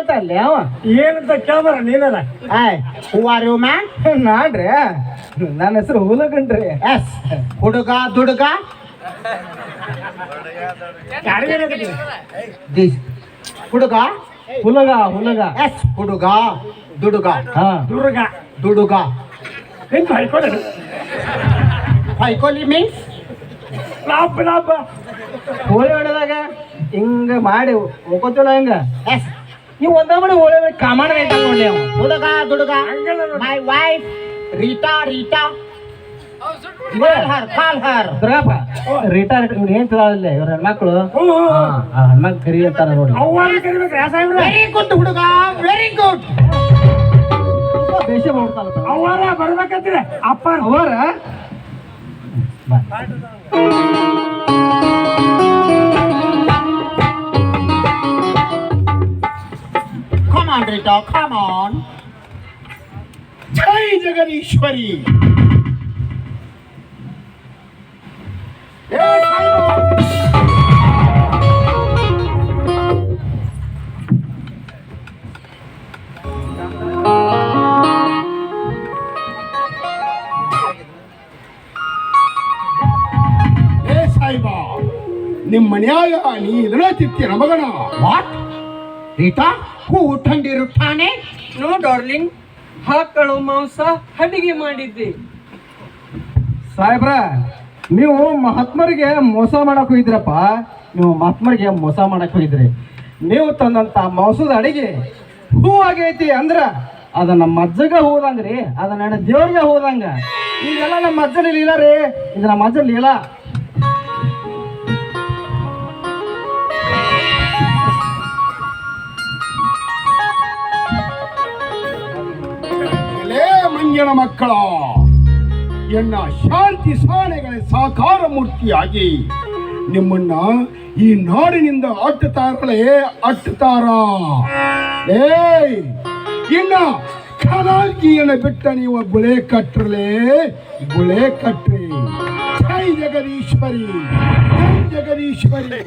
ಕೇಳ್ತಾರಲ್ಲ ಅವ ಏನಂತ ಕೇಳ್ಬಾರ ನೀನಲ್ಲ. ಆಯ್ ಹೂ ಆರ್ ಯು ಮ್ಯಾನ್? ನಾಡ್ರಿ ನನ್ನ ಹೆಸರು ಹುಲಗಂಡ್ರಿ. ಎಸ್ ಹುಡುಗ ದುಡುಗ ದಿಸ್ ಹುಡುಗ ಹುಲಗ ಹುಲಗ. ಎಸ್ ಹುಡುಗ ದುಡುಗ. ಹಾ ದುರ್ಗ ದುಡುಗ. ಹಿಂಗೆ ಹೈಕೊಳ್ಳಿ ಹೈಕೋಲಿ ಮೀನ್ಸ್ ಲಾಭ ಲಾಭ ಹೋಳಿ ಹೊಡೆದಾಗ ಹಿಂಗ ಮಾಡಿ ಹೋಗೋತಿಲ್ಲ ಹಿಂಗ. ಎಸ್ ನೀವು ಒಂದ ಮಾಡಿ ಹೋಳಿ ಕಾಮಾಡ ನೋಡಿ ಅವ ಹುಡುಗ ದುಡುಗ. My wife Rita Rita call her Durgappa. Rita ಇವ್ರು ಏನ್ ತಿಳಲ್ಲ ಇವ್ರ ಹೆಣ್ಮಕ್ಳು ಹೆಣ್ಮಕ್ಳು ಕರಿ ಅಂತಾರ ನೋಡಿ. ವೆರಿ ಗುಡ್ ಹುಡುಗ ವೆರಿ ಗುಡ್. ಬೇಷ ಮಾಡ್ತಾರ ಅವರ ಬರ್ಬೇಕಂತೀರ ಅಪ್ಪ ಅವರ. Come on, Rita, come on. ಜೈ ಜಗದೀಶ್ವರಿ. ನಿಮ್ ಮನ್ಯಾಗ ನೀ ಇದನ್ನ ತಿತ್ತೀರ ಮಗನ. ವಾಟ್ ರೀಟಾ ಹೂ ತಂದಿರುತ್ತಾನೆ? ನೋ ಡಾರ್ಲಿಂಗ್, ಹಾಕಳು ಮಾಂಸ ಅಡಿಗೆ ಮಾಡಿದ್ದೆ. ಸಾಹೇಬ್ರ ನೀವು ಮಹಾತ್ಮರಿಗೆ ಮೋಸ ಮಾಡಕ್ ಹೋಗಿದ್ರಪ್ಪ. ನೀವು ಮಹಾತ್ಮರಿಗೆ ಮೋಸ ಮಾಡಕ್ ಹೋಗಿದ್ರಿ. ನೀವು ತಂದಂತ ಮಾಂಸದ ಅಡಿಗೆ ಹೂ ಆಗೈತಿ ಅಂದ್ರ ಅದ ನಮ್ಮ ಅಜ್ಜಗ ಹೋದಂಗ್ರಿ, ಅದ ನನ್ನ ದೇವ್ರಿಗೆ ಹೋದಂಗ. ಈಗೆಲ್ಲ ನಮ್ಮ ಅಜ್ಜನಲ್ಲಿ ಇಲ್ಲ ರೀ, ಇದು ನಮ್ಮ ಅಜ್ಜಲ್ಲಿ ಇಲ್ಲ. ಮಂಜನ ಮಕ್ಕಳ ಎನ್ನ ಶಾಂತಿ ಸಾನೆಗಳ ಸಾಕಾರ ಮೂರ್ತಿಯಾಗಿ ನಿಮ್ಮನ್ನ ಈ ನಾಡಿನಿಂದ ಅಟ್ಟುತ್ತಾರಲೇ ಅಟ್ಟುತ್ತಾರ. ಇನ್ನ ಖನಾಲ್ಗಿಯನ್ನು ಬಿಟ್ಟ ನೀವು ಗುಳೆ ಕಟ್ರಲೇ ಗುಳೆ ಕಟ್ರಿ. ಜೈ ಜಗದೀಶ್ವರಿ ಜೈ ಜಗದೀಶ್ವರಿ.